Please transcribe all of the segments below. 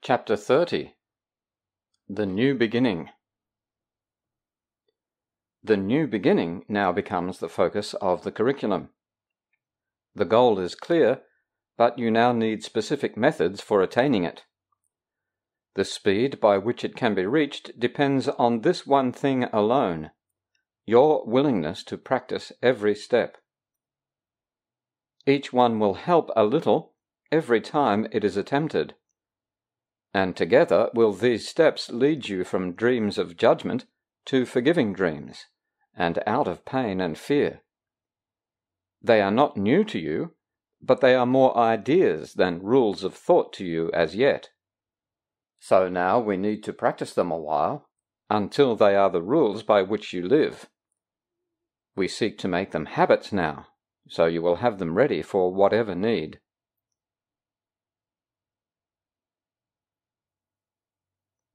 Chapter 30. The New Beginning. The new beginning now becomes the focus of the curriculum. The goal is clear, but you now need specific methods for attaining it. The speed by which it can be reached depends on this one thing alone: your willingness to practice every step. Each one will help a little every time it is attempted, and together will these steps lead you from dreams of judgment to forgiving dreams, and out of pain and fear. They are not new to you, but they are more ideas than rules of thought to you as yet. So now we need to practice them a while, until they are the rules by which you live. We seek to make them habits now, so you will have them ready for whatever need.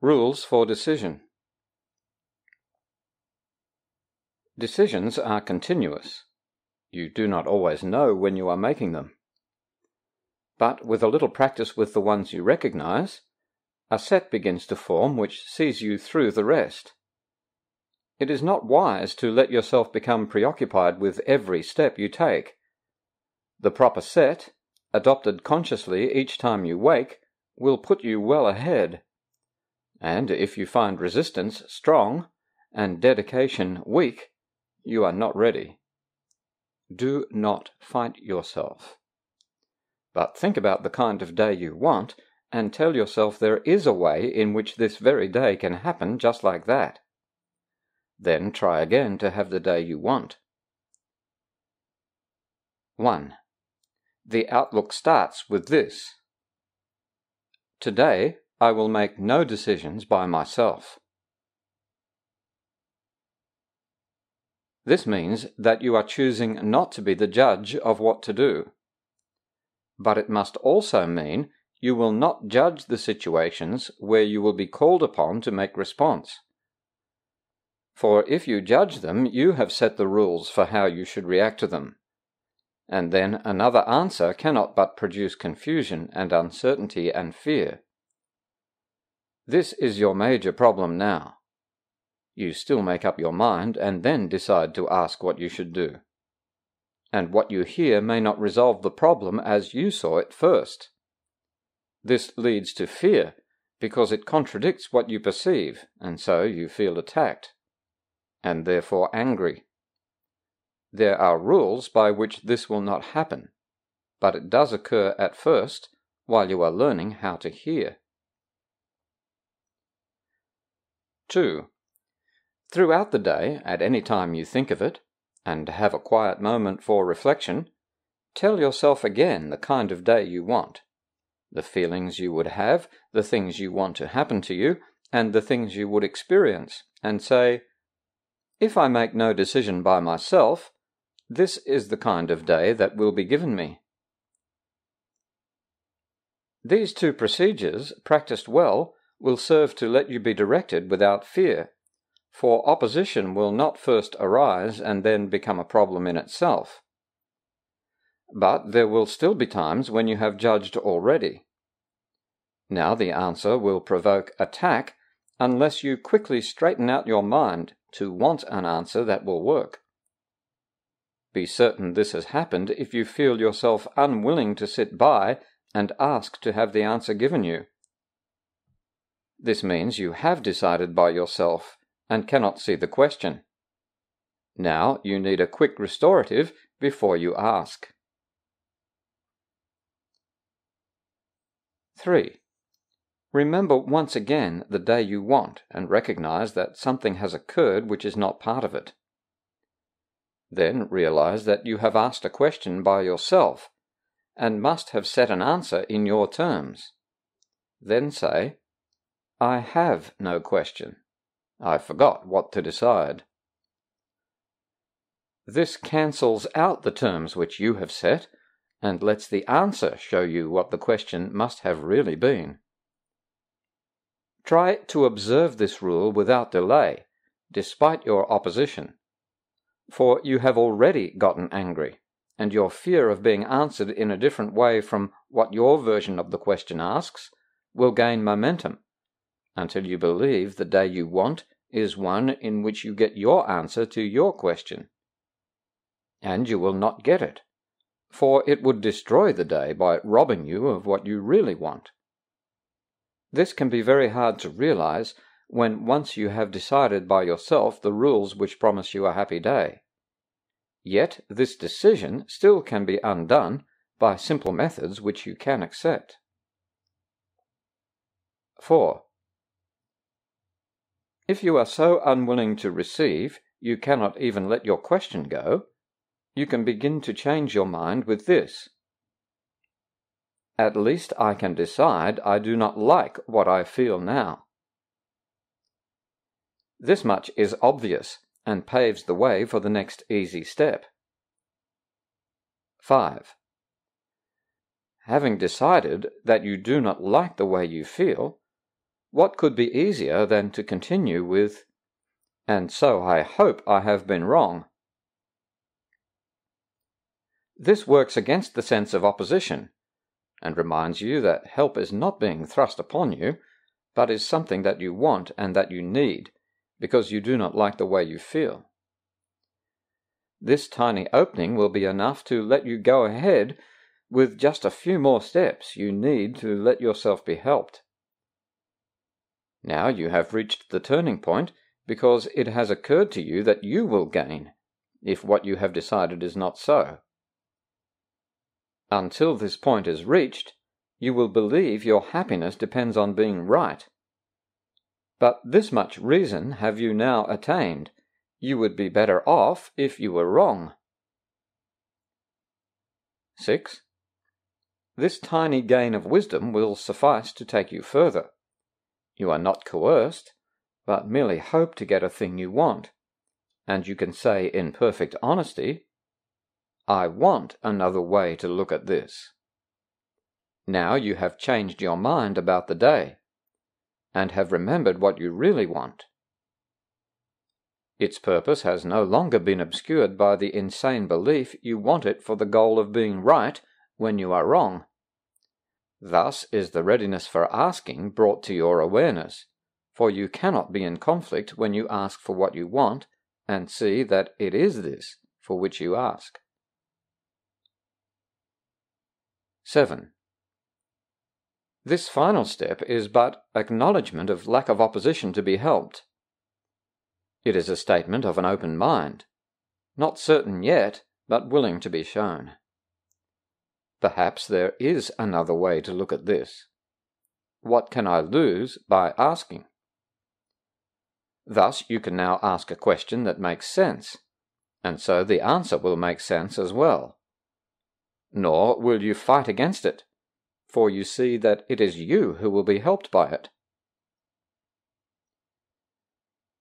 Rules for decision. Decisions are continuous. You do not always know when you are making them. But with a little practice with the ones you recognize, a set begins to form which sees you through the rest. It is not wise to let yourself become preoccupied with every step you take. The proper set, adopted consciously each time you wake, will put you well ahead. And if you find resistance strong and dedication weak, you are not ready. Do not fight yourself, but think about the kind of day you want and tell yourself there is a way in which this very day can happen just like that. Then try again to have the day you want. 1. The outlook starts with this: today I will make no decisions by myself. This means that you are choosing not to be the judge of what to do. But it must also mean you will not judge the situations where you will be called upon to make response. For if you judge them, you have set the rules for how you should react to them, and then another answer cannot but produce confusion and uncertainty and fear. This is your major problem now. You still make up your mind and then decide to ask what you should do. And what you hear may not resolve the problem as you saw it first. This leads to fear because it contradicts what you perceive, and so you feel attacked, and therefore angry. There are rules by which this will not happen, but it does occur at first while you are learning how to hear. 2. Throughout the day, at any time you think of it, and have a quiet moment for reflection, tell yourself again the kind of day you want, the feelings you would have, the things you want to happen to you, and the things you would experience, and say, if I make no decision by myself, this is the kind of day that will be given me. These two procedures, practiced well, will serve to let you be directed without fear, for opposition will not first arise and then become a problem in itself. But there will still be times when you have judged already. Now the answer will provoke attack unless you quickly straighten out your mind to want an answer that will work. Be certain this has happened if you feel yourself unwilling to sit by and ask to have the answer given you. This means you have decided by yourself and cannot see the question. Now you need a quick restorative before you ask. 3. Remember once again the day you want and recognize that something has occurred which is not part of it. Then realize that you have asked a question by yourself and must have set an answer in your terms. Then say, I have no question. I forgot what to decide. This cancels out the terms which you have set and lets the answer show you what the question must have really been. Try to observe this rule without delay, despite your opposition, for you have already gotten angry, and your fear of being answered in a different way from what your version of the question asks will gain momentum until you believe the day you want is one in which you get your answer to your question. And you will not get it, for it would destroy the day by robbing you of what you really want. This can be very hard to realize when once you have decided by yourself the rules which promise you a happy day. Yet this decision still can be undone by simple methods which you can accept. 4. If you are so unwilling to receive you cannot even let your question go, you can begin to change your mind with this: at least I can decide I do not like what I feel now. This much is obvious and paves the way for the next easy step. 5. Having decided that you do not like the way you feel, what could be easier than to continue with, "And so I hope I have been wrong"? This works against the sense of opposition, and reminds you that help is not being thrust upon you, but is something that you want and that you need, because you do not like the way you feel. This tiny opening will be enough to let you go ahead with just a few more steps you need to let yourself be helped. Now you have reached the turning point because it has occurred to you that you will gain, if what you have decided is not so. Until this point is reached, you will believe your happiness depends on being right. But this much reason have you now attained: you would be better off if you were wrong. 6. This tiny gain of wisdom will suffice to take you further. You are not coerced, but merely hope to get a thing you want, and you can say in perfect honesty, "I want another way to look at this." Now you have changed your mind about the day, and have remembered what you really want. Its purpose has no longer been obscured by the insane belief you want it for the goal of being right when you are wrong. Thus is the readiness for asking brought to your awareness, for you cannot be in conflict when you ask for what you want and see that it is this for which you ask. 7. This final step is but acknowledgement of lack of opposition to be helped. It is a statement of an open mind, not certain yet, but willing to be shown. Perhaps there is another way to look at this. What can I lose by asking? Thus you can now ask a question that makes sense, and so the answer will make sense as well. Nor will you fight against it, for you see that it is you who will be helped by it.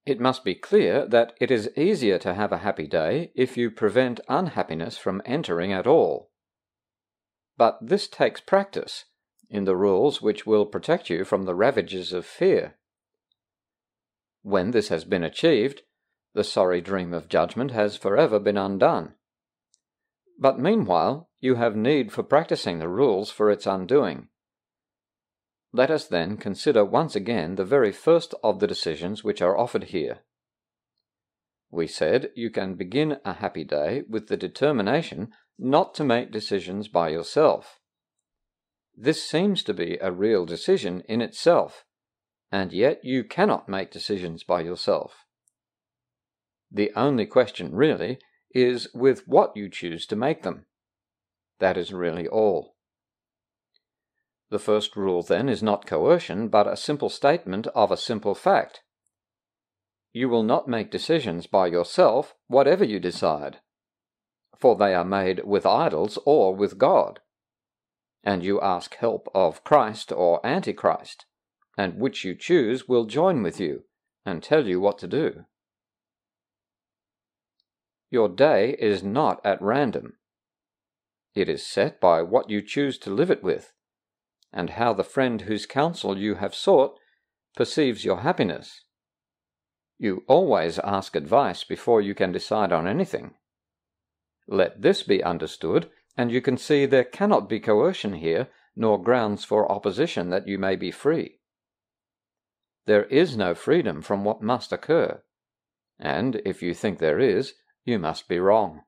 It must be clear that it is easier to have a happy day if you prevent unhappiness from entering at all. But this takes practice in the rules which will protect you from the ravages of fear. When this has been achieved, the sorry dream of judgment has forever been undone. But meanwhile, you have need for practicing the rules for its undoing. Let us then consider once again the very first of the decisions which are offered here. We said you can begin a happy day with the determination not to make decisions by yourself. This seems to be a real decision in itself, and yet you cannot make decisions by yourself. The only question really is with what you choose to make them. That is really all. The first rule, then, is not coercion, but a simple statement of a simple fact. You will not make decisions by yourself, whatever you decide, for they are made with idols or with God, and you ask help of Christ or Antichrist, and which you choose will join with you and tell you what to do. Your day is not at random. It is set by what you choose to live it with, and how the friend whose counsel you have sought perceives your happiness. You always ask advice before you can decide on anything. Let this be understood, and you can see there cannot be coercion here, nor grounds for opposition that you may be free. There is no freedom from what must occur, and if you think there is, you must be wrong.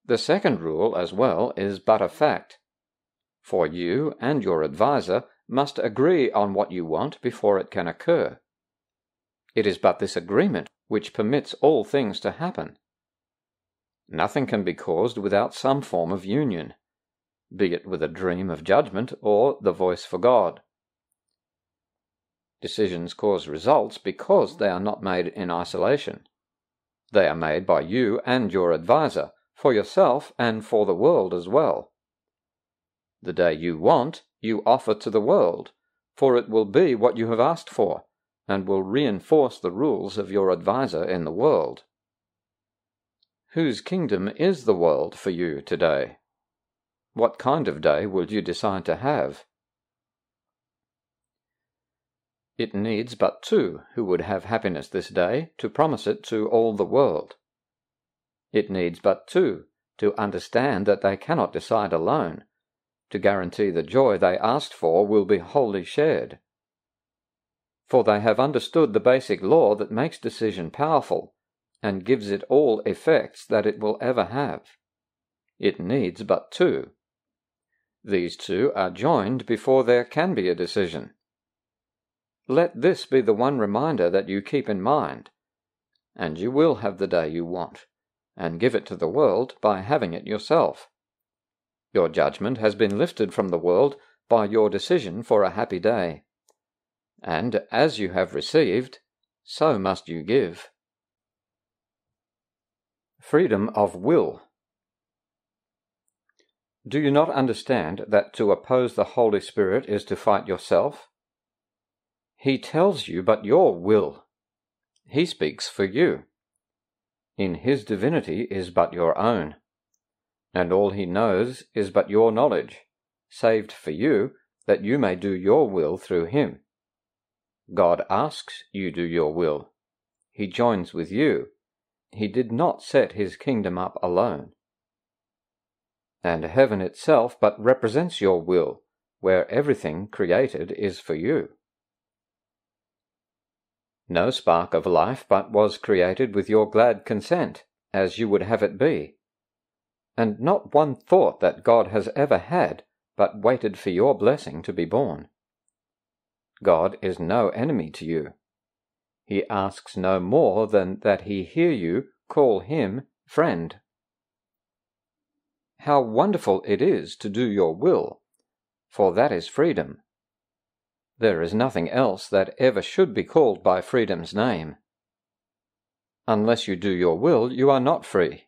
The second rule, as well, is but a fact, for you and your adviser must agree on what you want before it can occur. It is but this agreement which permits all things to happen. Nothing can be caused without some form of union, be it with a dream of judgment or the voice for God. Decisions cause results because they are not made in isolation. They are made by you and your adviser, for yourself and for the world as well. The day you want, you offer to the world, for it will be what you have asked for, and will reinforce the rules of your adviser in the world. Whose kingdom is the world for you today? What kind of day will you decide to have? It needs but two who would have happiness this day to promise it to all the world. It needs but two to understand that they cannot decide alone, to guarantee the joy they asked for will be wholly shared. For they have understood the basic law that makes decision powerful, and gives it all effects that it will ever have. It needs but two. These two are joined before there can be a decision. Let this be the one reminder that you keep in mind, and you will have the day you want, and give it to the world by having it yourself. Your judgment has been lifted from the world by your decision for a happy day, and as you have received, so must you give. Freedom of will. Do you not understand that to oppose the Holy Spirit is to fight yourself? He tells you but your will. He speaks for you. In his divinity is but your own, and all he knows is but your knowledge, saved for you that you may do your will through him. God asks you do your will. He joins with you. He did not set his kingdom up alone. And heaven itself but represents your will, where everything created is for you. No spark of life but was created with your glad consent, as you would have it be, and not one thought that God has ever had but waited for your blessing to be born. God is no enemy to you. He asks no more than that he hear you call him friend. How wonderful it is to do your will, for that is freedom. There is nothing else that ever should be called by freedom's name. Unless you do your will, you are not free.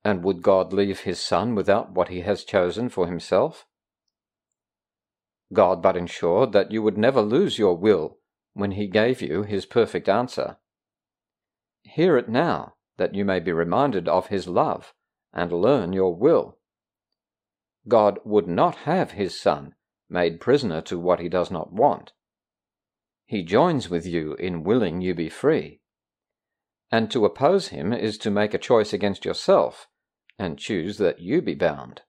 And would God leave his Son without what he has chosen for himself? God but ensured that you would never lose your will when he gave you his perfect answer. Hear it now, that you may be reminded of his love, and learn your will. God would not have his Son made prisoner to what he does not want. He joins with you in willing you be free. And to oppose him is to make a choice against yourself, and choose that you be bound.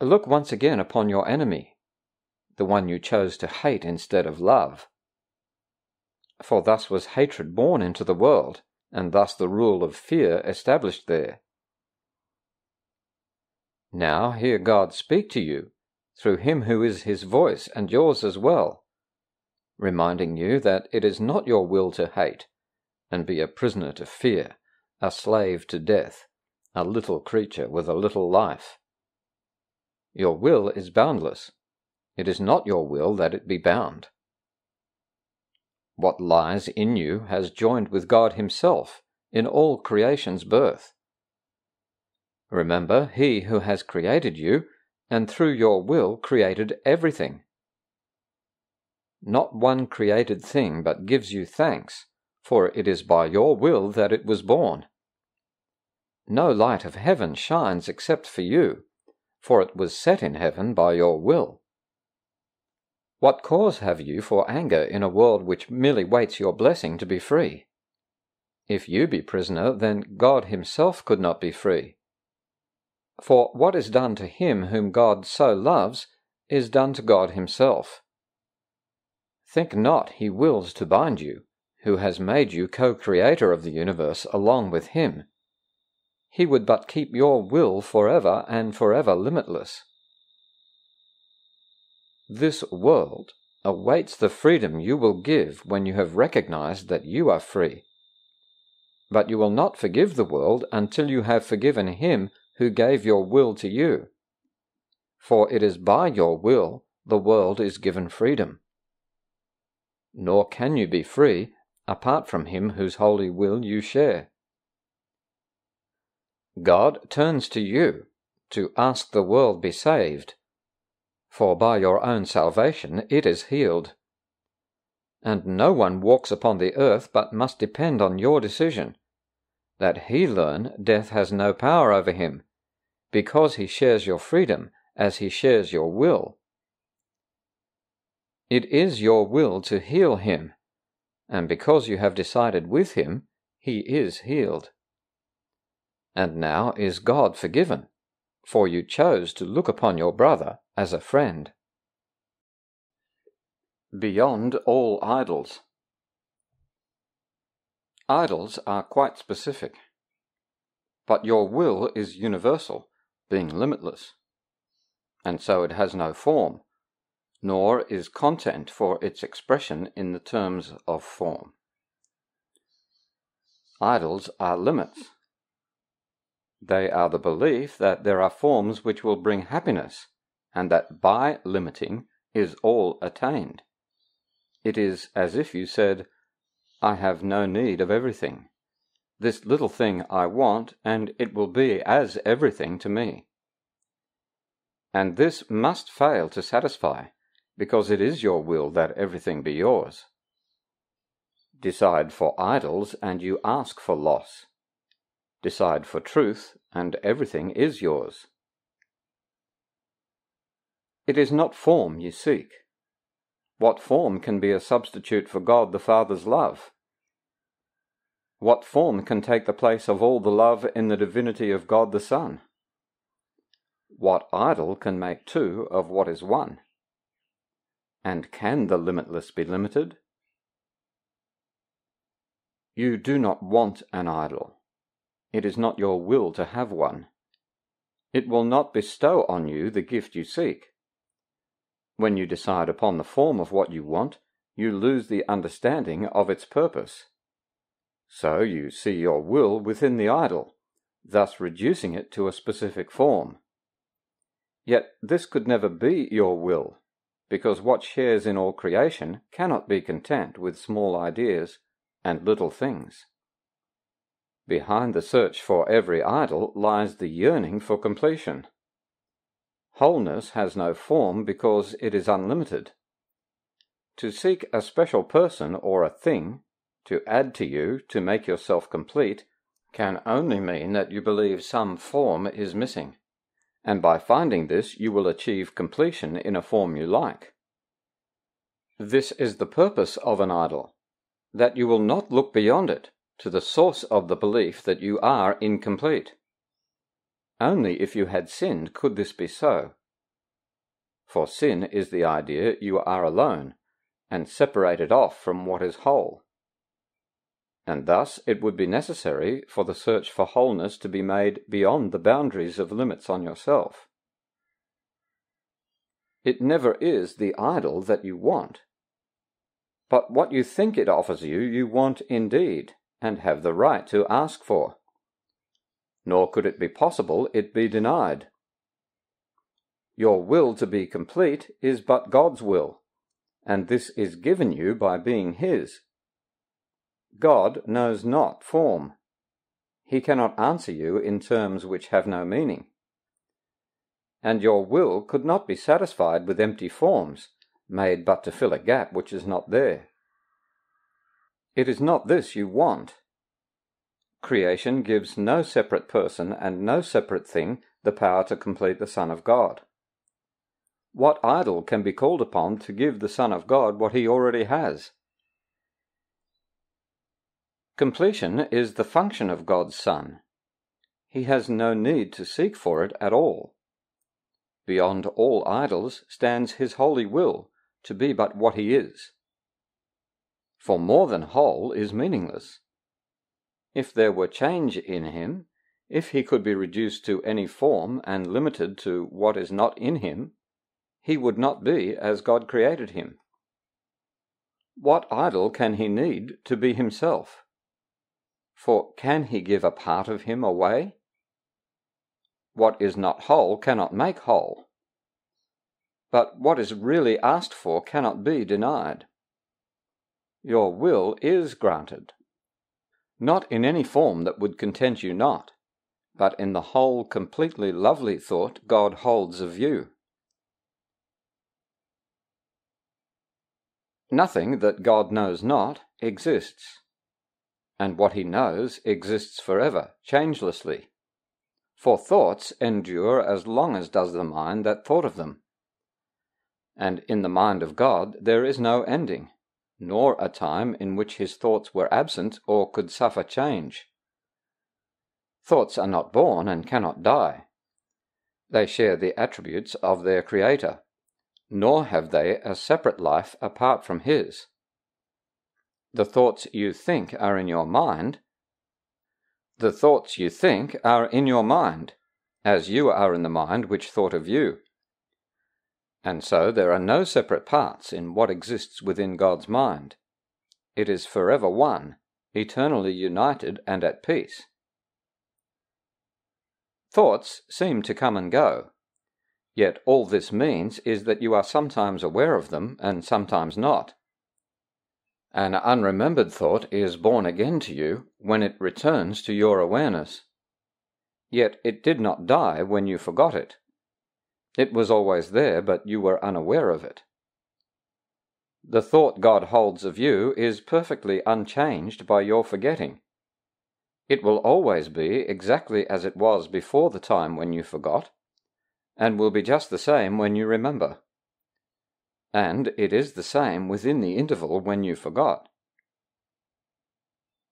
Look once again upon your enemy, the one you chose to hate instead of love. For thus was hatred born into the world, and thus the rule of fear established there. Now hear God speak to you, through him who is his voice and yours as well, reminding you that it is not your will to hate, and be a prisoner to fear, a slave to death, a little creature with a little life. Your will is boundless. It is not your will that it be bound. What lies in you has joined with God himself in all creation's birth. Remember, he who has created you, and through your will created everything. Not one created thing but gives you thanks, for it is by your will that it was born. No light of heaven shines except for you, for it was set in heaven by your will. What cause have you for anger in a world which merely waits your blessing to be free? If you be prisoner, then God himself could not be free. For what is done to him whom God so loves is done to God himself. Think not he wills to bind you, who has made you co-creator of the universe along with him. He would but keep your will forever and forever limitless. This world awaits the freedom you will give when you have recognized that you are free. But you will not forgive the world until you have forgiven him who gave your will to you. For it is by your will the world is given freedom. Nor can you be free apart from him whose holy will you share. God turns to you to ask the world be saved, for by your own salvation it is healed. And no one walks upon the earth but must depend on your decision, that he learn death has no power over him, because he shares your freedom as he shares your will. It is your will to heal him, and because you have decided with him, he is healed. And now is God forgiven, for you chose to look upon your brother as a friend. Beyond all idols. Idols are quite specific, but your will is universal, being limitless, and so it has no form, nor is content for its expression in the terms of form. Idols are limits. They are the belief that there are forms which will bring happiness, and that by limiting is all attained. It is as if you said, I have no need of everything. This little thing I want, and it will be as everything to me. And this must fail to satisfy, because it is your will that everything be yours. Decide for idols, and you ask for loss. Decide for truth, and everything is yours. It is not form you seek. What form can be a substitute for God the Father's love? What form can take the place of all the love in the divinity of God the Son? What idol can make two of what is one? And can the limitless be limited? You do not want an idol. It is not your will to have one. It will not bestow on you the gift you seek. When you decide upon the form of what you want, you lose the understanding of its purpose. So you see your will within the idol, thus reducing it to a specific form. Yet this could never be your will, because what shares in all creation cannot be content with small ideas and little things. Behind the search for every idol lies the yearning for completion. Wholeness has no form because it is unlimited. To seek a special person or a thing to add to you to make yourself complete can only mean that you believe some form is missing, and by finding this you will achieve completion in a form you like. This is the purpose of an idol, that you will not look beyond it to the source of the belief that you are incomplete. Only if you had sinned could this be so. For sin is the idea you are alone and separated off from what is whole. And thus it would be necessary for the search for wholeness to be made beyond the boundaries of limits on yourself. It never is the idol that you want, but what you think it offers you, you want indeed, and have the right to ask for. Nor could it be possible it be denied. Your will to be complete is but God's will, and this is given you by being His. God knows not form. He cannot answer you in terms which have no meaning. And your will could not be satisfied with empty forms, made but to fill a gap which is not there. It is not this you want. Creation gives no separate person and no separate thing the power to complete the Son of God. What idol can be called upon to give the Son of God what he already has? Completion is the function of God's Son. he has no need to seek for it at all. Beyond all idols stands his holy will, to be but what he is. For more than whole is meaningless. If there were change in him, if he could be reduced to any form and limited to what is not in him, he would not be as God created him. What idol can he need to be himself? For can he give a part of him away? What is not whole cannot make whole. But what is really asked for cannot be denied. Your will is granted. Not in any form that would content you not, but in the whole completely lovely thought God holds of you. Nothing that God knows not exists, and what he knows exists forever, changelessly. For thoughts endure as long as does the mind that thought of them. And in the mind of God there is no ending, nor a time in which his thoughts were absent or could suffer change. Thoughts are not born and cannot die. They share the attributes of their Creator, nor have they a separate life apart from his. The thoughts you think are in your mind. The thoughts you think are in your mind, as you are in the mind which thought of you. And so there are no separate parts in what exists within God's mind. It is forever one, eternally united and at peace. Thoughts seem to come and go, yet all this means is that you are sometimes aware of them and sometimes not. An unremembered thought is born again to you when it returns to your awareness. Yet it did not die when you forgot it. It was always there, but you were unaware of it. The thought God holds of you is perfectly unchanged by your forgetting. It will always be exactly as it was before the time when you forgot, and will be just the same when you remember. And it is the same within the interval when you forgot.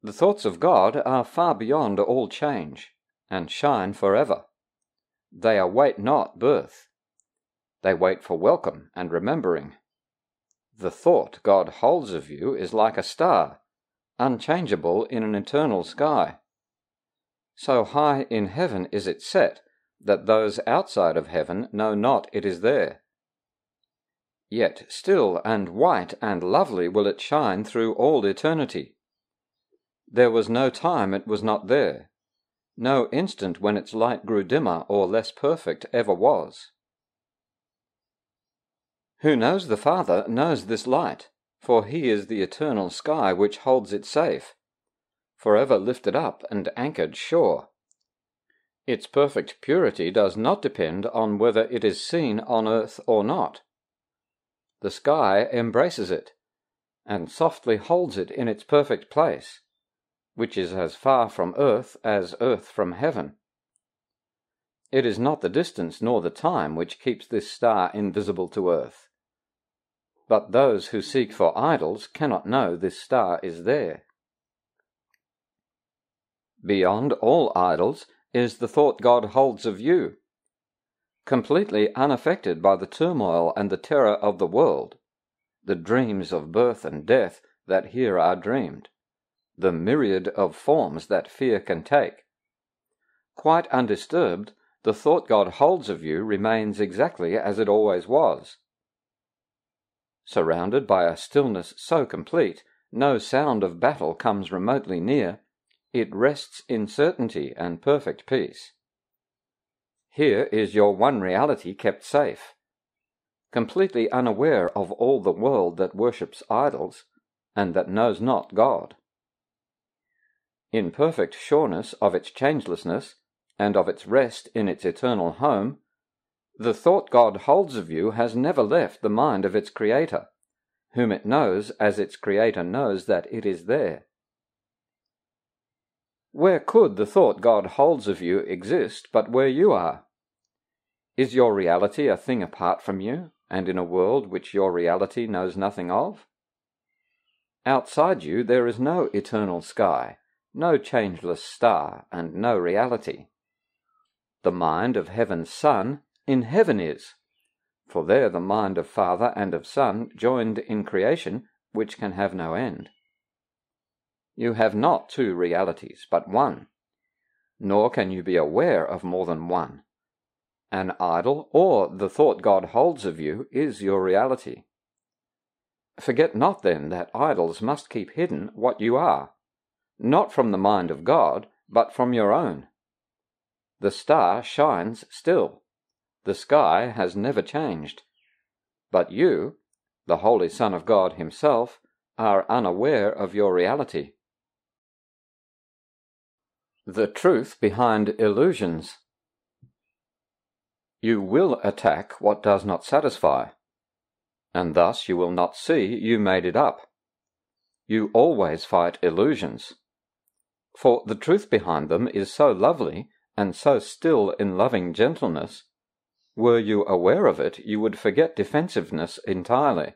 The thoughts of God are far beyond all change, and shine forever. They await not birth. They wait for welcome and remembering. The thought God holds of you is like a star, unchangeable in an eternal sky. So high in heaven is it set, that those outside of heaven know not it is there. Yet still and white and lovely will it shine through all eternity. There was no time it was not there, no instant when its light grew dimmer or less perfect ever was. Who knows the Father knows this light, for he is the eternal sky which holds it safe, forever lifted up and anchored sure. Its perfect purity does not depend on whether it is seen on earth or not. The sky embraces it, and softly holds it in its perfect place, which is as far from earth as earth from heaven. It is not the distance nor the time which keeps this star invisible to earth. But those who seek for idols cannot know this star is there. Beyond all idols is the thought God holds of you. Completely unaffected by the turmoil and the terror of the world, the dreams of birth and death that here are dreamed, the myriad of forms that fear can take. Quite undisturbed, the thought God holds of you remains exactly as it always was. Surrounded by a stillness so complete, no sound of battle comes remotely near, it rests in certainty and perfect peace. Here is your one reality kept safe, completely unaware of all the world that worships idols, and that knows not God. In perfect sureness of its changelessness, and of its rest in its eternal home, the thought God holds of you has never left the mind of its Creator, whom it knows as its Creator knows that it is there. Where could the thought God holds of you exist but where you are? Is your reality a thing apart from you, and in a world which your reality knows nothing of? Outside you there is no eternal sky, no changeless star, and no reality. The mind of heaven's Son in heaven is, for there the mind of Father and of Son joined in creation, which can have no end. You have not two realities, but one, nor can you be aware of more than one. An idol, or the thought God holds of you, is your reality. Forget not then that idols must keep hidden what you are, not from the mind of God, but from your own. The star shines still. The sky has never changed. But you, the Holy Son of God Himself, are unaware of your reality. The truth behind illusions. You will attack what does not satisfy, and thus you will not see you made it up. You always fight illusions, for the truth behind them is so lovely and so still in loving gentleness. Were you aware of it, you would forget defensiveness entirely,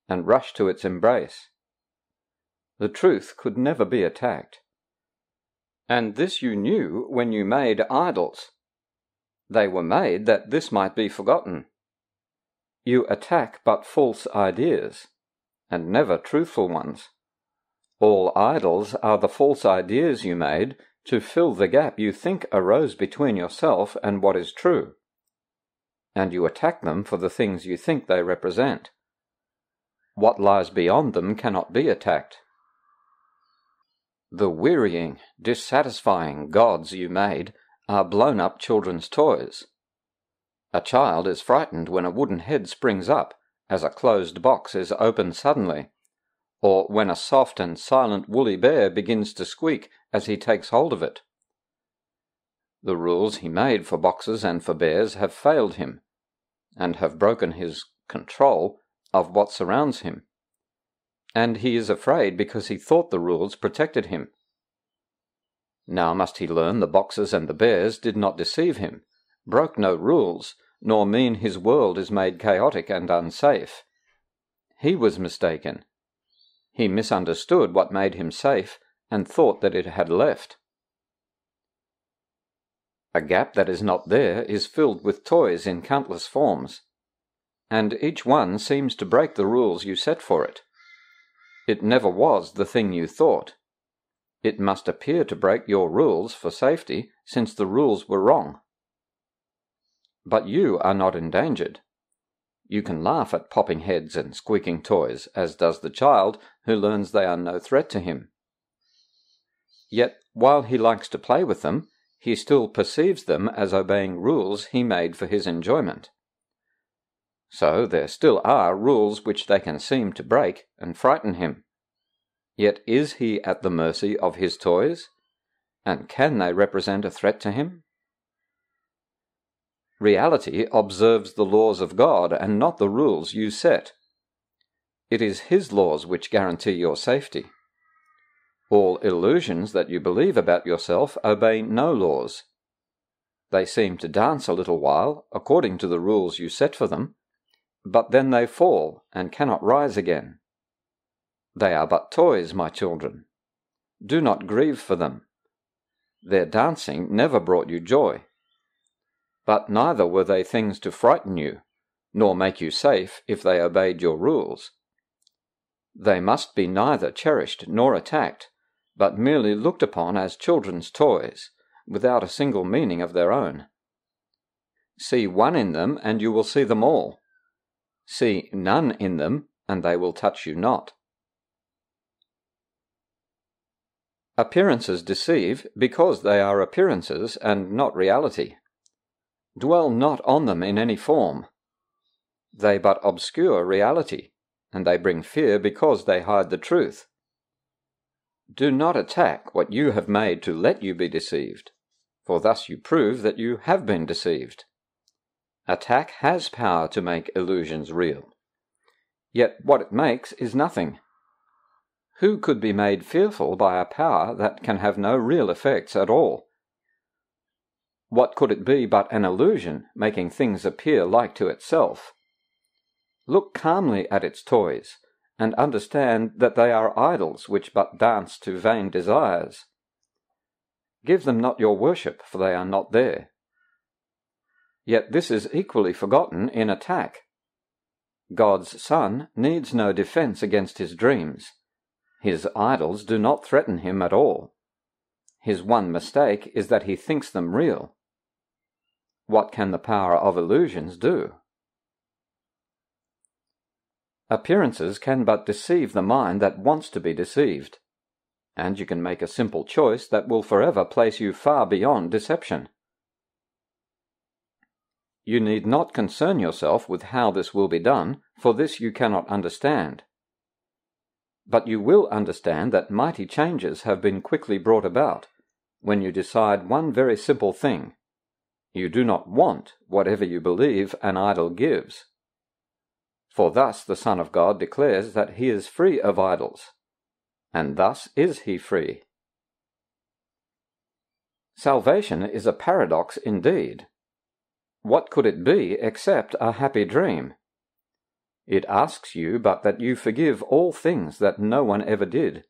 and rush to its embrace. The truth could never be attacked. And this you knew when you made idols. They were made that this might be forgotten. You attack but false ideas, and never truthful ones. All idols are the false ideas you made to fill the gap you think arose between yourself and what is true, and you attack them for the things you think they represent. What lies beyond them cannot be attacked. The wearying, dissatisfying gods you made are blown-up children's toys. A child is frightened when a wooden head springs up, as a closed box is opened suddenly, or when a soft and silent woolly bear begins to squeak as he takes hold of it. The rules he made for boxes and for bears have failed him, and have broken his control of what surrounds him. And he is afraid because he thought the rules protected him. Now must he learn the boxes and the bears did not deceive him, broke no rules, nor mean his world is made chaotic and unsafe. He was mistaken. He misunderstood what made him safe, and thought that it had left. A gap that is not there is filled with toys in countless forms, and each one seems to break the rules you set for it. It never was the thing you thought. It must appear to break your rules for safety, since the rules were wrong. But you are not endangered. You can laugh at popping heads and squeaking toys, as does the child who learns they are no threat to him. Yet, while he likes to play with them, he still perceives them as obeying rules he made for his enjoyment. So there still are rules which they can seem to break and frighten him. Yet is he at the mercy of his toys? And can they represent a threat to him? Reality observes the laws of God and not the rules you set. It is His laws which guarantee your safety. All illusions that you believe about yourself obey no laws. They seem to dance a little while, according to the rules you set for them, but then they fall and cannot rise again. They are but toys, my children. Do not grieve for them. Their dancing never brought you joy. But neither were they things to frighten you, nor make you safe if they obeyed your rules. They must be neither cherished nor attacked, but merely looked upon as children's toys, without a single meaning of their own. See one in them, and you will see them all. See none in them, and they will touch you not. Appearances deceive because they are appearances and not reality. Dwell not on them in any form. They but obscure reality, and they bring fear because they hide the truth. Do not attack what you have made to let you be deceived, for thus you prove that you have been deceived. Attack has power to make illusions real, yet what it makes is nothing. Who could be made fearful by a power that can have no real effects at all? What could it be but an illusion, making things appear like to itself? Look calmly at its toys, and understand that they are idols which but dance to vain desires. Give them not your worship, for they are not there. Yet this is equally forgotten in attack. God's Son needs no defense against his dreams. His idols do not threaten him at all. His one mistake is that he thinks them real. What can the power of illusions do? Appearances can but deceive the mind that wants to be deceived, and you can make a simple choice that will forever place you far beyond deception. You need not concern yourself with how this will be done, for this you cannot understand. But you will understand that mighty changes have been quickly brought about when you decide one very simple thing. You do not want whatever you believe an idol gives. For thus the Son of God declares that he is free of idols, and thus is he free. Salvation is a paradox indeed. What could it be except a happy dream? It asks you but that you forgive all things that no one ever did,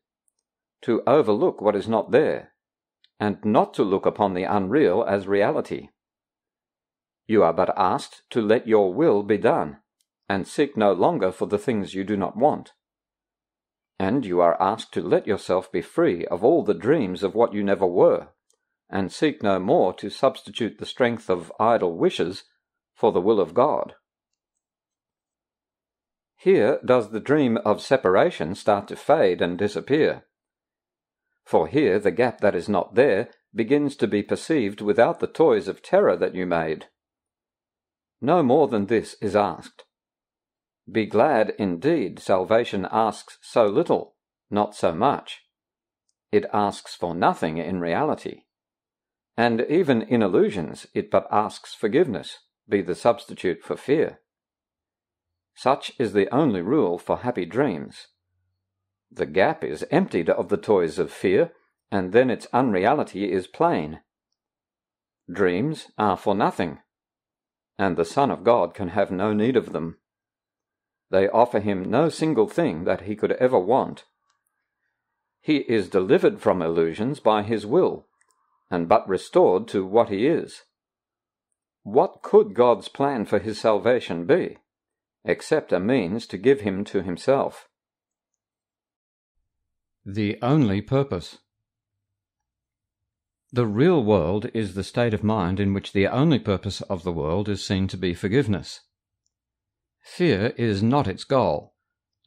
to overlook what is not there, and not to look upon the unreal as reality. You are but asked to let your will be done, and seek no longer for the things you do not want. And you are asked to let yourself be free of all the dreams of what you never were, and seek no more to substitute the strength of idle wishes for the will of God. Here does the dream of separation start to fade and disappear. For here the gap that is not there begins to be perceived without the toys of terror that you made. No more than this is asked. Be glad indeed salvation asks so little, not so much. It asks for nothing in reality. And even in illusions it but asks forgiveness, be the substitute for fear. Such is the only rule for happy dreams. The gap is emptied of the toys of fear, and then its unreality is plain. Dreams are for nothing, and the Son of God can have no need of them. They offer him no single thing that he could ever want. He is delivered from illusions by his will, and but restored to what he is. What could God's plan for his salvation be, except a means to give him to himself? The only purpose. The real world is the state of mind in which the only purpose of the world is seen to be forgiveness. Fear is not its goal,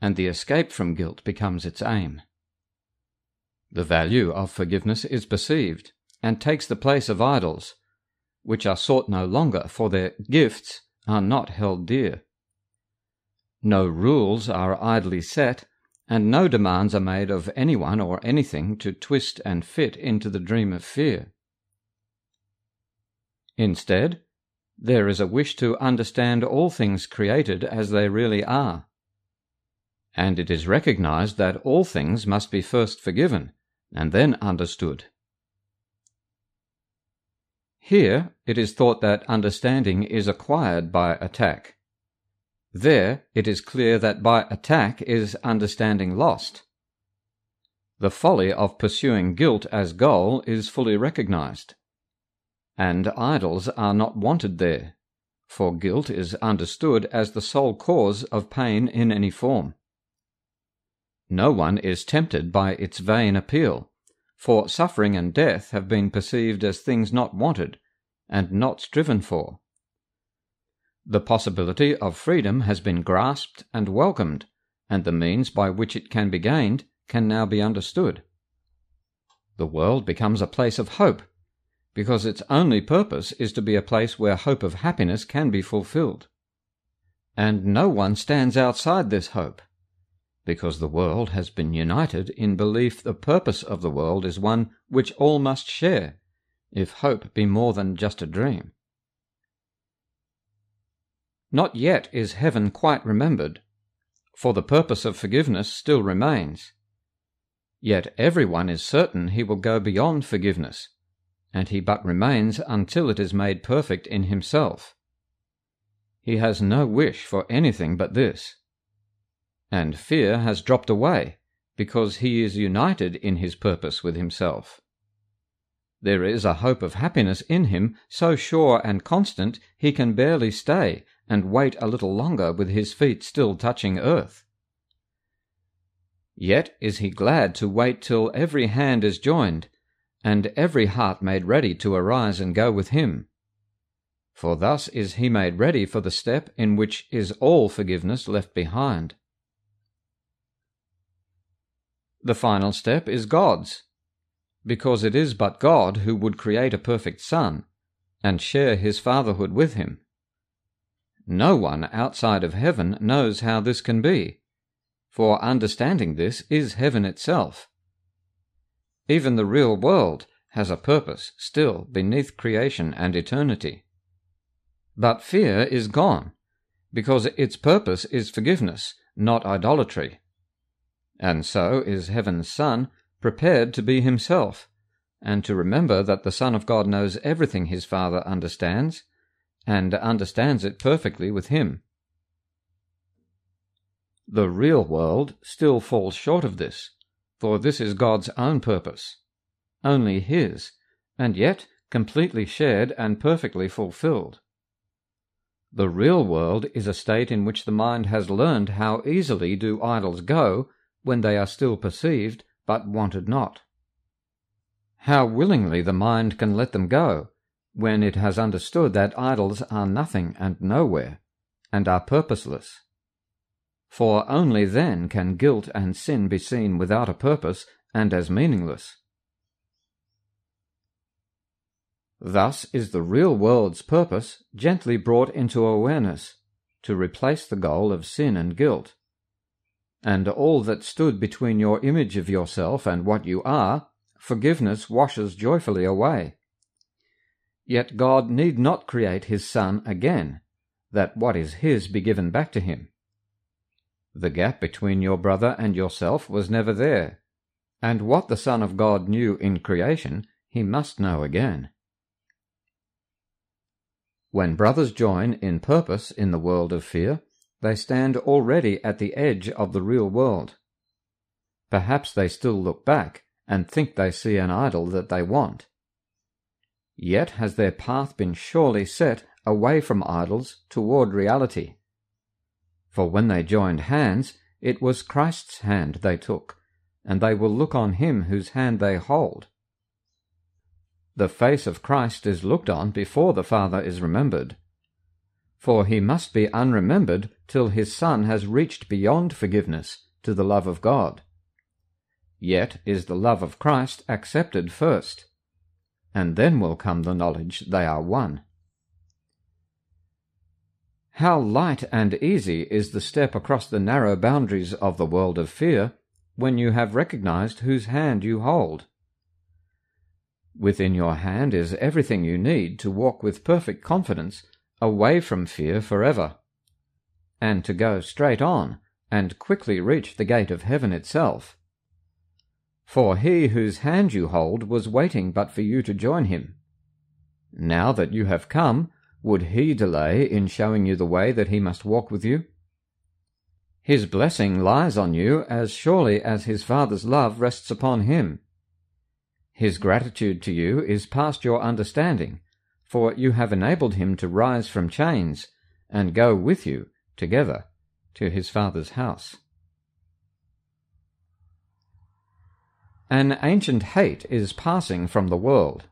and the escape from guilt becomes its aim. The value of forgiveness is perceived, and takes the place of idols, which are sought no longer, for their gifts are not held dear. No rules are idly set, and no demands are made of anyone or anything to twist and fit into the dream of fear. Instead, there is a wish to understand all things created as they really are, and it is recognized that all things must be first forgiven and then understood. Here it is thought that understanding is acquired by attack. There it is clear that by attack is understanding lost. The folly of pursuing guilt as goal is fully recognized, and idols are not wanted there, for guilt is understood as the sole cause of pain in any form. No one is tempted by its vain appeal, for suffering and death have been perceived as things not wanted and not striven for. The possibility of freedom has been grasped and welcomed, and the means by which it can be gained can now be understood. The world becomes a place of hope, because its only purpose is to be a place where hope of happiness can be fulfilled. And no one stands outside this hope, because the world has been united in belief the purpose of the world is one which all must share, if hope be more than just a dream. Not yet is heaven quite remembered, for the purpose of forgiveness still remains. Yet everyone is certain he will go beyond forgiveness, and he but remains until it is made perfect in himself. He has no wish for anything but this, and fear has dropped away, because he is united in his purpose with himself. There is a hope of happiness in him so sure and constant he can barely stay and wait a little longer with his feet still touching earth. Yet is he glad to wait till every hand is joined, and every heart made ready to arise and go with him. For thus is he made ready for the step in which is all forgiveness left behind. The final step is God's, because it is but God who would create a perfect Son, and share his fatherhood with him. No one outside of heaven knows how this can be, for understanding this is heaven itself. Even the real world has a purpose still beneath creation and eternity. But fear is gone, because its purpose is forgiveness, not idolatry. And so is heaven's Son prepared to be himself, and to remember that the Son of God knows everything his Father understands, and understands it perfectly with him. The real world still falls short of this, for this is God's own purpose, only his, and yet completely shared and perfectly fulfilled. The real world is a state in which the mind has learned how easily do idols go when they are still perceived but wanted not. How willingly the mind can let them go when it has understood that idols are nothing and nowhere, and are purposeless. For only then can guilt and sin be seen without a purpose and as meaningless. Thus is the real world's purpose gently brought into awareness, to replace the goal of sin and guilt. And all that stood between your image of yourself and what you are, forgiveness washes joyfully away. Yet God need not create his Son again, that what is his be given back to him. The gap between your brother and yourself was never there, and what the Son of God knew in creation, he must know again. When brothers join in purpose in the world of fear, they stand already at the edge of the real world. Perhaps they still look back and think they see an idol that they want. Yet has their path been surely set away from idols toward reality. For when they joined hands, it was Christ's hand they took, and they will look on him whose hand they hold. The face of Christ is looked on before the Father is remembered. For he must be unremembered till his Son has reached beyond forgiveness to the love of God. Yet is the love of Christ accepted first, and then will come the knowledge they are one. How light and easy is the step across the narrow boundaries of the world of fear when you have recognized whose hand you hold. Within your hand is everything you need to walk with perfect confidence away from fear forever, and to go straight on and quickly reach the gate of heaven itself. For he whose hand you hold was waiting but for you to join him. Now that you have come, would he delay in showing you the way that he must walk with you? His blessing lies on you as surely as his Father's love rests upon him. His gratitude to you is past your understanding, for you have enabled him to rise from chains and go with you together to his Father's house. An ancient hate is passing from the world,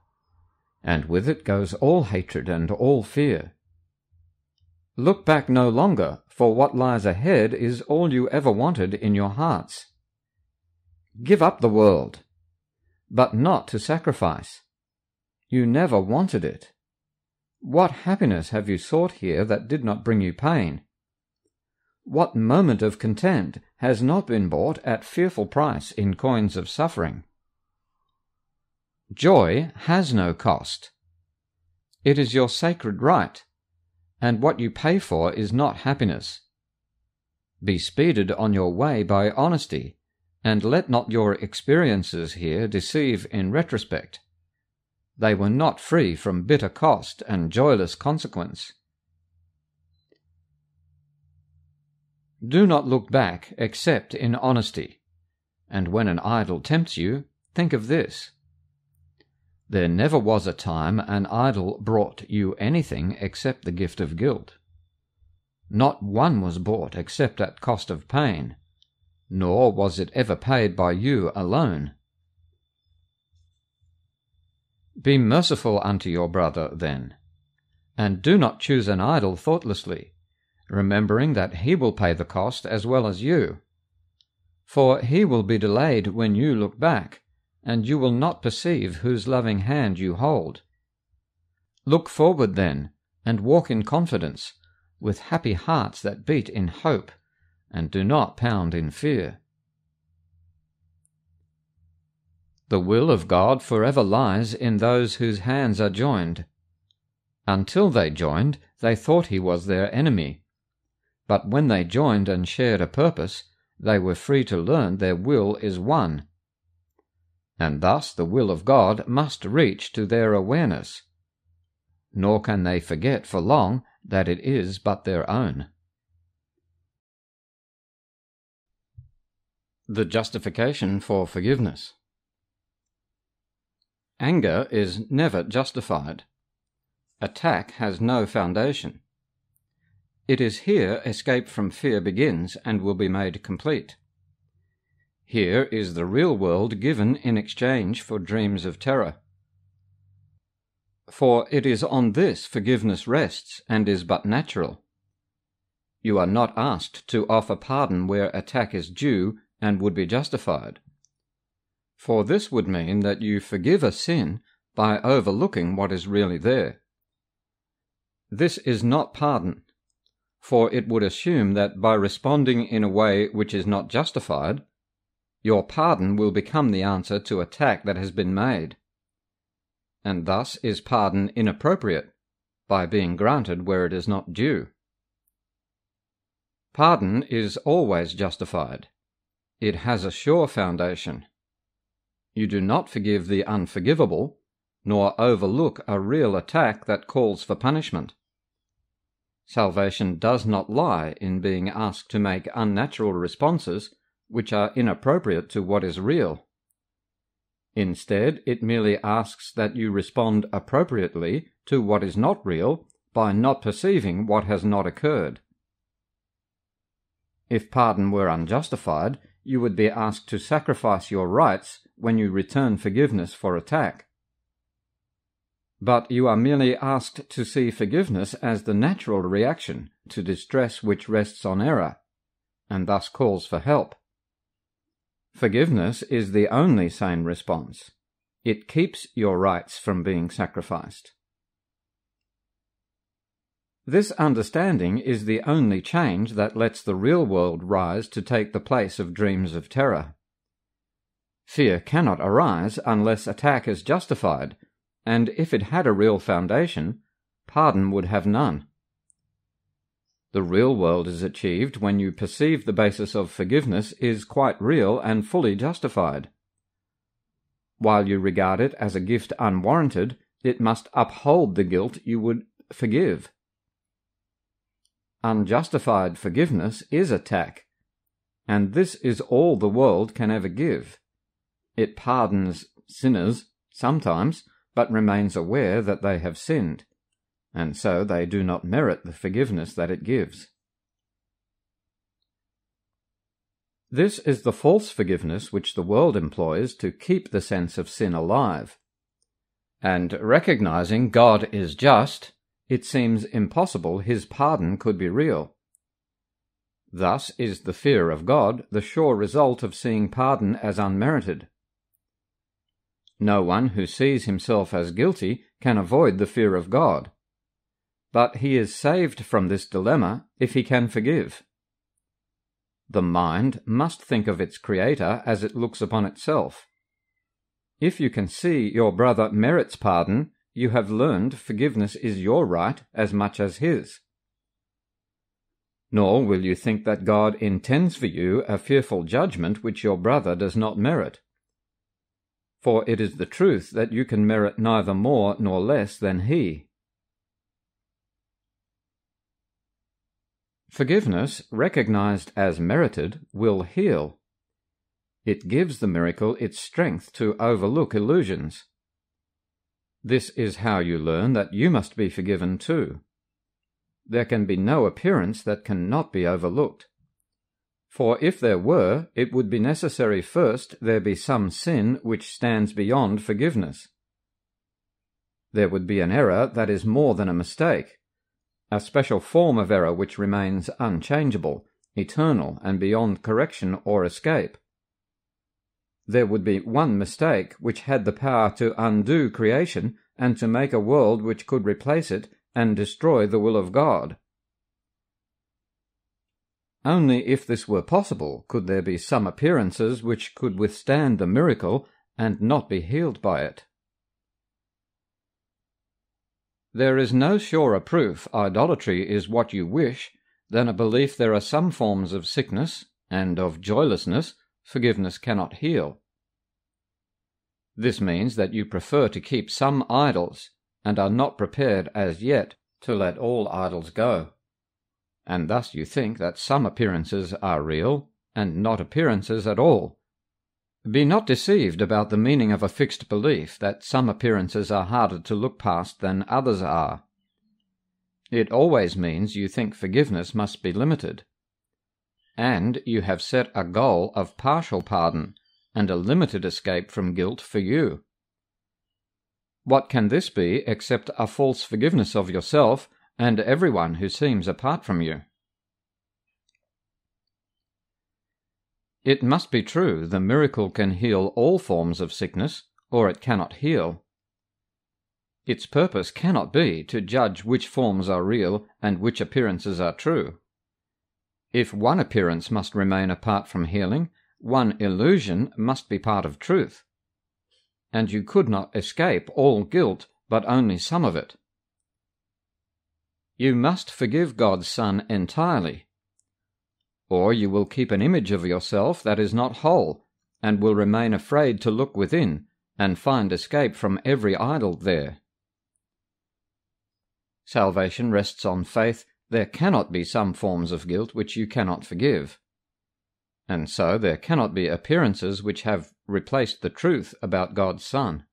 and with it goes all hatred and all fear. Look back no longer, for what lies ahead is all you ever wanted in your hearts. Give up the world, but not to sacrifice. You never wanted it. What happiness have you sought here that did not bring you pain? What moment of content has not been bought at fearful price in coins of suffering? Joy has no cost. It is your sacred right, and what you pay for is not happiness. Be speeded on your way by honesty, and let not your experiences here deceive in retrospect. They were not free from bitter cost and joyless consequence. Do not look back except in honesty, and when an idol tempts you, think of this. There never was a time an idol brought you anything except the gift of guilt. Not one was bought except at cost of pain, nor was it ever paid by you alone. Be merciful unto your brother, then, and do not choose an idol thoughtlessly, remembering that he will pay the cost as well as you. For he will be delayed when you look back, and you will not perceive whose loving hand you hold. Look forward, then, and walk in confidence, with happy hearts that beat in hope, and do not pound in fear. The will of God forever lies in those whose hands are joined. Until they joined, they thought he was their enemy. But when they joined and shared a purpose, they were free to learn their will is one. And thus the will of God must reach to their awareness, nor can they forget for long that it is but their own. The justification for forgiveness. Anger is never justified. Attack has no foundation. It is here escape from fear begins and will be made complete. Here is the real world given in exchange for dreams of terror. For it is on this forgiveness rests and is but natural. You are not asked to offer pardon where attack is due and would be justified. For this would mean that you forgive a sin by overlooking what is really there. This is not pardon, for it would assume that by responding in a way which is not justified, your pardon will become the answer to attack that has been made. And thus is pardon inappropriate, by being granted where it is not due. Pardon is always justified. It has a sure foundation. You do not forgive the unforgivable, nor overlook a real attack that calls for punishment. Salvation does not lie in being asked to make unnatural responses which are inappropriate to what is real. Instead, it merely asks that you respond appropriately to what is not real by not perceiving what has not occurred. If pardon were unjustified, you would be asked to sacrifice your rights when you return forgiveness for attack. But you are merely asked to see forgiveness as the natural reaction to distress which rests on error, and thus calls for help. Forgiveness is the only sane response. It keeps your rights from being sacrificed. This understanding is the only change that lets the real world rise to take the place of dreams of terror. Fear cannot arise unless attack is justified, and if it had a real foundation, pardon would have none. The real world is achieved when you perceive the basis of forgiveness is quite real and fully justified. While you regard it as a gift unwarranted, it must uphold the guilt you would forgive. Unjustified forgiveness is attack, and this is all the world can ever give. It pardons sinners sometimes, but remains aware that they have sinned, and so they do not merit the forgiveness that it gives. This is the false forgiveness which the world employs to keep the sense of sin alive. And recognizing God is just, it seems impossible his pardon could be real. Thus is the fear of God the sure result of seeing pardon as unmerited. No one who sees himself as guilty can avoid the fear of God, but he is saved from this dilemma if he can forgive. The mind must think of its Creator as it looks upon itself. If you can see your brother merits pardon, you have learned forgiveness is your right as much as his. Nor will you think that God intends for you a fearful judgment which your brother does not merit. For it is the truth that you can merit neither more nor less than he. Forgiveness, recognized as merited, will heal. It gives the miracle its strength to overlook illusions. This is how you learn that you must be forgiven too. There can be no appearance that cannot be overlooked. For if there were, it would be necessary first there be some sin which stands beyond forgiveness. There would be an error that is more than a mistake, a special form of error which remains unchangeable, eternal, and beyond correction or escape. There would be one mistake which had the power to undo creation and to make a world which could replace it and destroy the will of God. Only if this were possible could there be some appearances which could withstand the miracle and not be healed by it. There is no surer proof idolatry is what you wish than a belief there are some forms of sickness and of joylessness forgiveness cannot heal. This means that you prefer to keep some idols and are not prepared as yet to let all idols go. And thus you think that some appearances are real, and not appearances at all. Be not deceived about the meaning of a fixed belief that some appearances are harder to look past than others are. It always means you think forgiveness must be limited. And you have set a goal of partial pardon and a limited escape from guilt for you. What can this be except a false forgiveness of yourself and everyone who seems apart from you? It must be true the miracle can heal all forms of sickness, or it cannot heal. Its purpose cannot be to judge which forms are real and which appearances are true. If one appearance must remain apart from healing, one illusion must be part of truth. And you could not escape all guilt, but only some of it. You must forgive God's Son entirely, or you will keep an image of yourself that is not whole, and will remain afraid to look within, and find escape from every idol there. Salvation rests on faith. There cannot be some forms of guilt which you cannot forgive. And so there cannot be appearances which have replaced the truth about God's Son.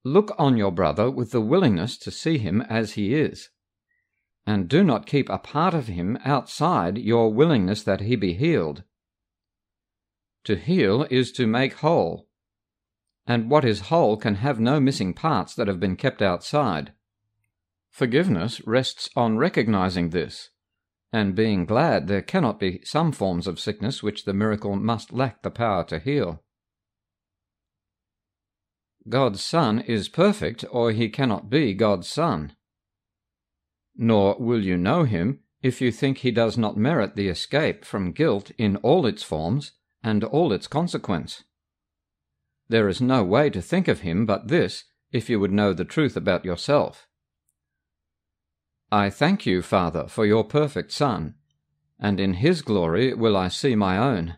Look on your brother with the willingness to see him as he is, and do not keep a part of him outside your willingness that he be healed. To heal is to make whole, and what is whole can have no missing parts that have been kept outside. Forgiveness rests on recognizing this, and being glad there cannot be some forms of sickness which the miracle must lack the power to heal. God's Son is perfect, or he cannot be God's Son. Nor will you know him if you think he does not merit the escape from guilt in all its forms and all its consequence. There is no way to think of him but this, if you would know the truth about yourself. I thank you, Father, for your perfect Son, and in his glory will I see my own.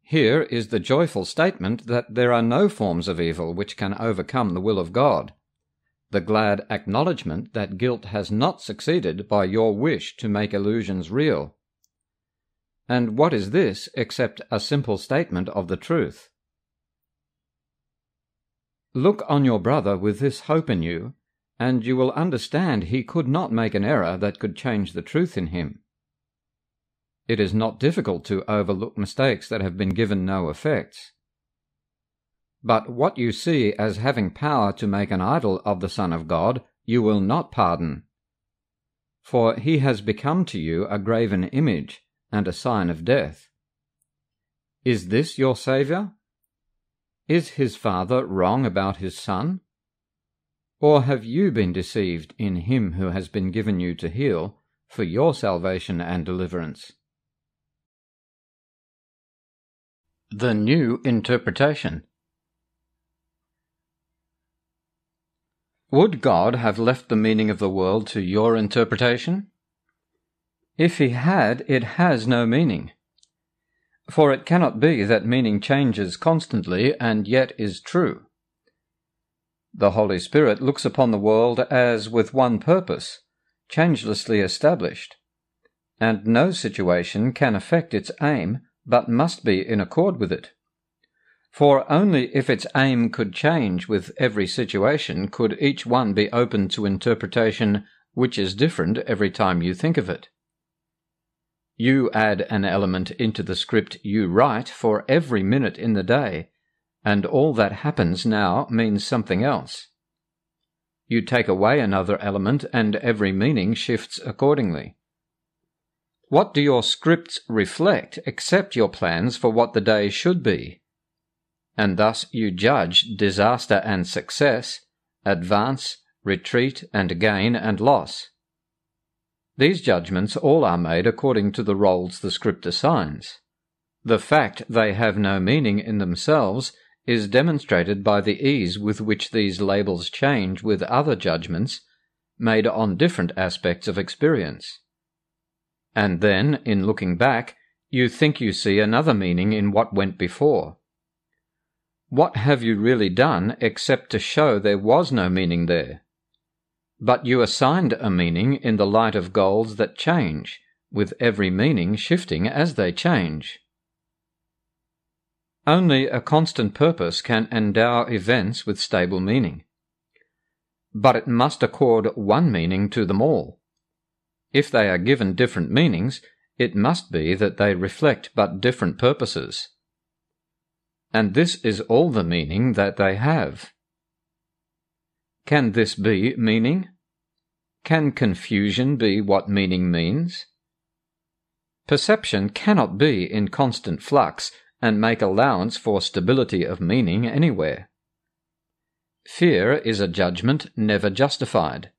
Here is the joyful statement that there are no forms of evil which can overcome the will of God, the glad acknowledgement that guilt has not succeeded by your wish to make illusions real. And what is this except a simple statement of the truth? Look on your brother with this hope in you, and you will understand he could not make an error that could change the truth in him. It is not difficult to overlook mistakes that have been given no effects. But what you see as having power to make an idol of the Son of God, you will not pardon. For he has become to you a graven image and a sign of death. Is this your Saviour? Is his Father wrong about his Son? Or have you been deceived in him who has been given you to heal for your salvation and deliverance? The new interpretation. Would God have left the meaning of the world to your interpretation? If he had, it has no meaning. For it cannot be that meaning changes constantly and yet is true. The Holy Spirit looks upon the world as with one purpose, changelessly established, and no situation can affect its aim but must be in accord with it. For only if its aim could change with every situation could each one be open to interpretation which is different every time you think of it. You add an element into the script you write for every minute in the day, and all that happens now means something else. You take away another element and every meaning shifts accordingly. What do your scripts reflect except your plans for what the day should be? And thus you judge disaster and success, advance, retreat and gain and loss. These judgments all are made according to the roles the script assigns. The fact they have no meaning in themselves is demonstrated by the ease with which these labels change with other judgments made on different aspects of experience. And then, in looking back, you think you see another meaning in what went before. What have you really done except to show there was no meaning there? But you assigned a meaning in the light of goals that change, with every meaning shifting as they change. Only a constant purpose can endow events with stable meaning. But it must accord one meaning to them all. If they are given different meanings, it must be that they reflect but different purposes. And this is all the meaning that they have. Can this be meaning? Can confusion be what meaning means? Perception cannot be in constant flux and make allowance for stability of meaning anywhere. Fear is a judgment never justified.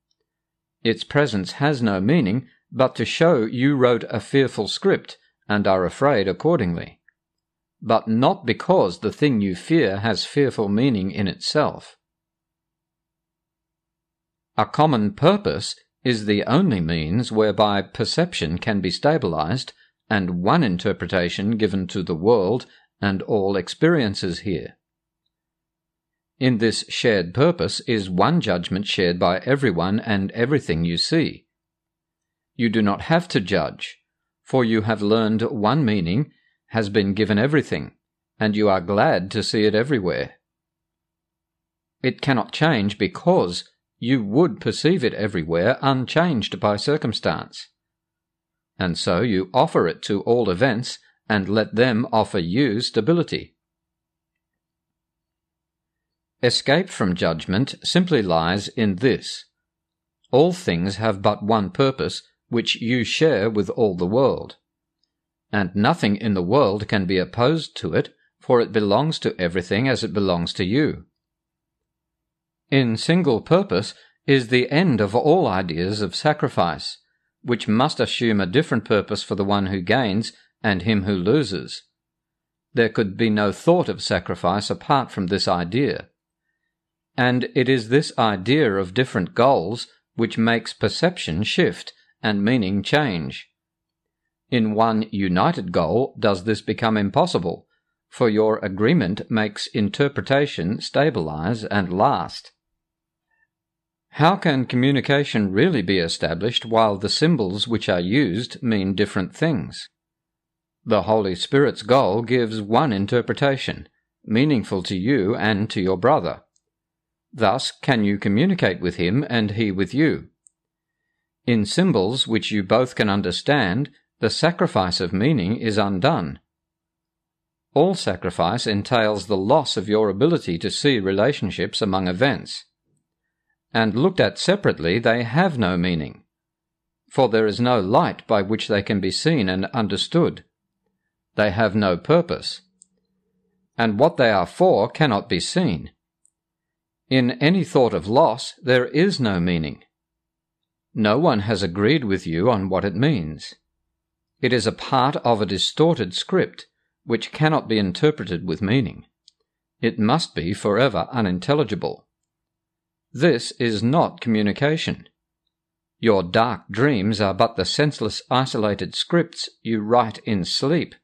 Its presence has no meaning but to show you wrote a fearful script and are afraid accordingly, but not because the thing you fear has fearful meaning in itself. A common purpose is the only means whereby perception can be stabilized and one interpretation given to the world and all experiences here. In this shared purpose is one judgment shared by everyone and everything you see. You do not have to judge, for you have learned one meaning has been given everything, and you are glad to see it everywhere. It cannot change because you would perceive it everywhere unchanged by circumstance. And so you offer it to all events and let them offer you stability. Escape from judgment simply lies in this. All things have but one purpose which you share with all the world, and nothing in the world can be opposed to it, for it belongs to everything as it belongs to you. In single purpose is the end of all ideas of sacrifice, which must assume a different purpose for the one who gains and him who loses. There could be no thought of sacrifice apart from this idea. And it is this idea of different goals which makes perception shift and meaning change. In one united goal does this become impossible, for your agreement makes interpretation stabilize and last. How can communication really be established while the symbols which are used mean different things? The Holy Spirit's goal gives one interpretation, meaningful to you and to your brother. Thus can you communicate with him and he with you. In symbols which you both can understand, the sacrifice of meaning is undone. All sacrifice entails the loss of your ability to see relationships among events. And looked at separately, they have no meaning, for there is no light by which they can be seen and understood. They have no purpose, and what they are for cannot be seen. In any thought of loss, there is no meaning. No one has agreed with you on what it means. It is a part of a distorted script, which cannot be interpreted with meaning. It must be forever unintelligible. This is not communication. Your dark dreams are but the senseless isolated scripts you write in sleep.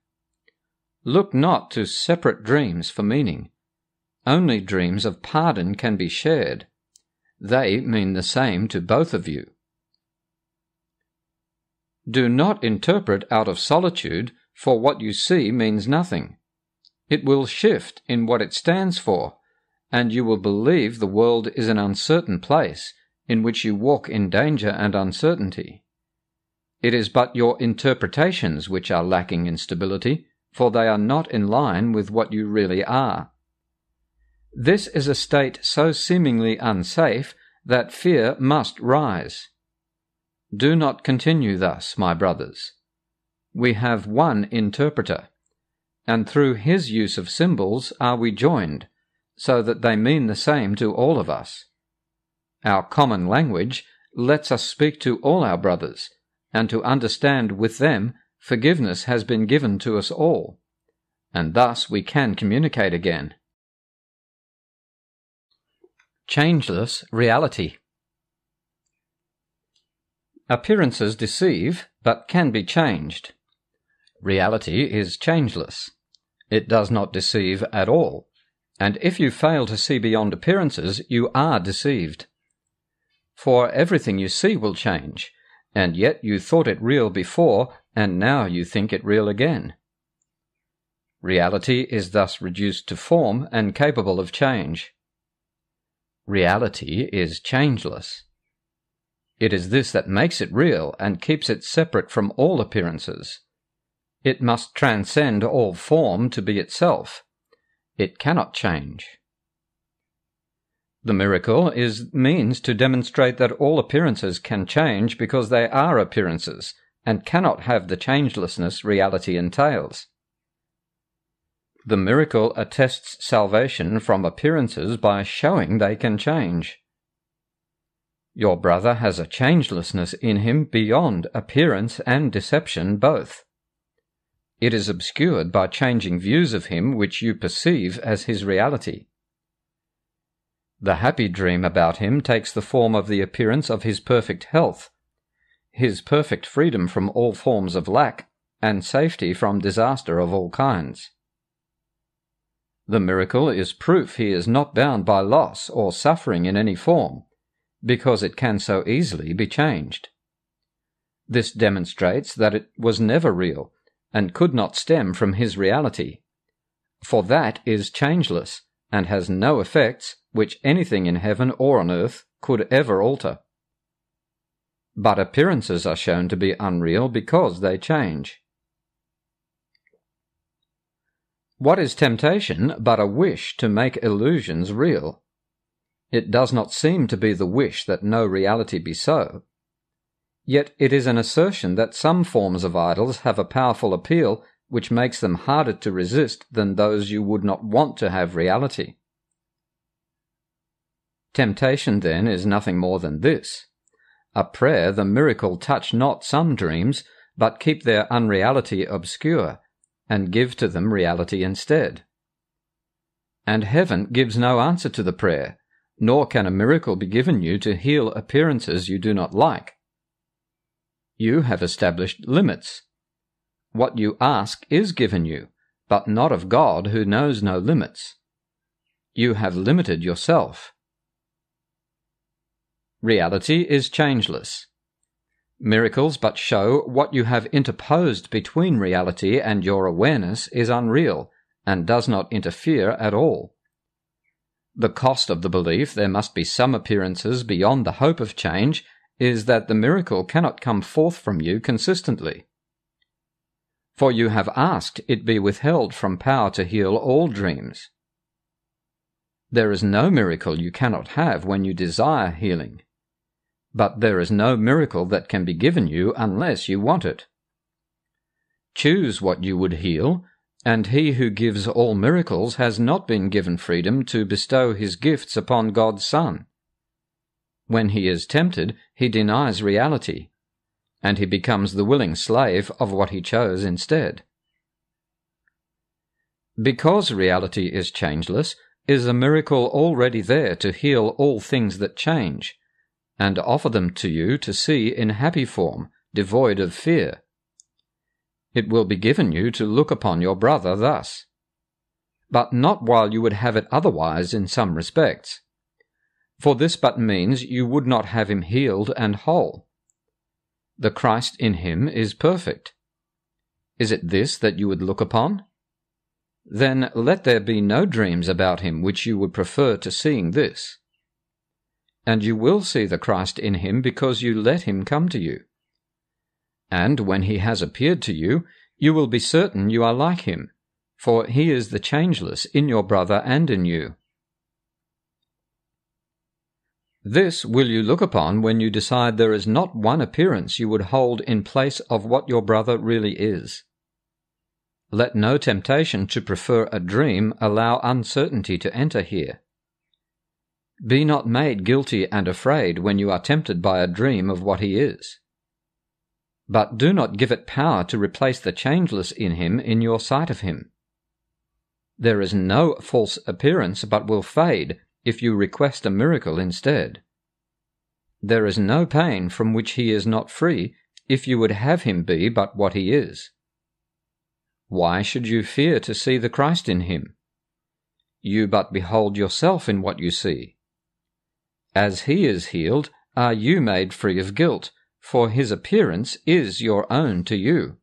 Look not to separate dreams for meaning. Only dreams of pardon can be shared. They mean the same to both of you. Do not interpret out of solitude, for what you see means nothing. It will shift in what it stands for, and you will believe the world is an uncertain place in which you walk in danger and uncertainty. It is but your interpretations which are lacking in stability, for they are not in line with what you really are. This is a state so seemingly unsafe that fear must rise. Do not continue thus, my brothers. We have one interpreter, and through his use of symbols are we joined, so that they mean the same to all of us. Our common language lets us speak to all our brothers, and to understand with them forgiveness has been given to us all, and thus we can communicate again. Changeless reality. Appearances deceive, but can be changed. Reality is changeless. It does not deceive at all, and if you fail to see beyond appearances, you are deceived. For everything you see will change, and yet you thought it real before, and now you think it real again. Reality is thus reduced to form and capable of change. Reality is changeless. It is this that makes it real and keeps it separate from all appearances. It must transcend all form to be itself. It cannot change. The miracle means to demonstrate that all appearances can change because they are appearances and cannot have the changelessness reality entails. The miracle attests salvation from appearances by showing they can change. Your brother has a changelessness in him beyond appearance and deception both. It is obscured by changing views of him which you perceive as his reality. The happy dream about him takes the form of the appearance of his perfect health, his perfect freedom from all forms of lack, and safety from disaster of all kinds. The miracle is proof he is not bound by loss or suffering in any form, because it can so easily be changed. This demonstrates that it was never real, and could not stem from his reality, for that is changeless, and has no effects which anything in heaven or on earth could ever alter. But appearances are shown to be unreal because they change. What is temptation but a wish to make illusions real? It does not seem to be the wish that no reality be so. Yet it is an assertion that some forms of idols have a powerful appeal which makes them harder to resist than those you would not want to have reality. Temptation, then, is nothing more than this: a prayer the miracle touch not some dreams, but keep their unreality obscure, and give to them reality instead. And heaven gives no answer to the prayer, nor can a miracle be given you to heal appearances you do not like. You have established limits. What you ask is given you, but not of God who knows no limits. You have limited yourself. Reality is changeless. Miracles but show what you have interposed between reality and your awareness is unreal, and does not interfere at all. The cost of the belief there must be some appearances beyond the hope of change is that the miracle cannot come forth from you consistently. For you have asked it be withheld from power to heal all dreams. There is no miracle you cannot have when you desire healing. But there is no miracle that can be given you unless you want it. Choose what you would heal, and he who gives all miracles has not been given freedom to bestow his gifts upon God's Son. When he is tempted, he denies reality, and he becomes the willing slave of what he chose instead. Because reality is changeless, is a miracle already there to heal all things that change, and offer them to you to see in happy form, devoid of fear. It will be given you to look upon your brother thus, but not while you would have it otherwise in some respects. For this but means you would not have him healed and whole. The Christ in him is perfect. Is it this that you would look upon? then let there be no dreams about him which you would prefer to seeing this. And you will see the Christ in him because you let him come to you. And when he has appeared to you, you will be certain you are like him, for he is the changeless in your brother and in you. This will you look upon when you decide there is not one appearance you would hold in place of what your brother really is. Let no temptation to prefer a dream allow uncertainty to enter here. Be not made guilty and afraid when you are tempted by a dream of what he is. But do not give it power to replace the changeless in him in your sight of him. There is no false appearance but will fade if you request a miracle instead. There is no pain from which he is not free if you would have him be but what he is. Why should you fear to see the Christ in him? You but behold yourself in what you see. As he is healed, are you made free of guilt, for his appearance is your own to you.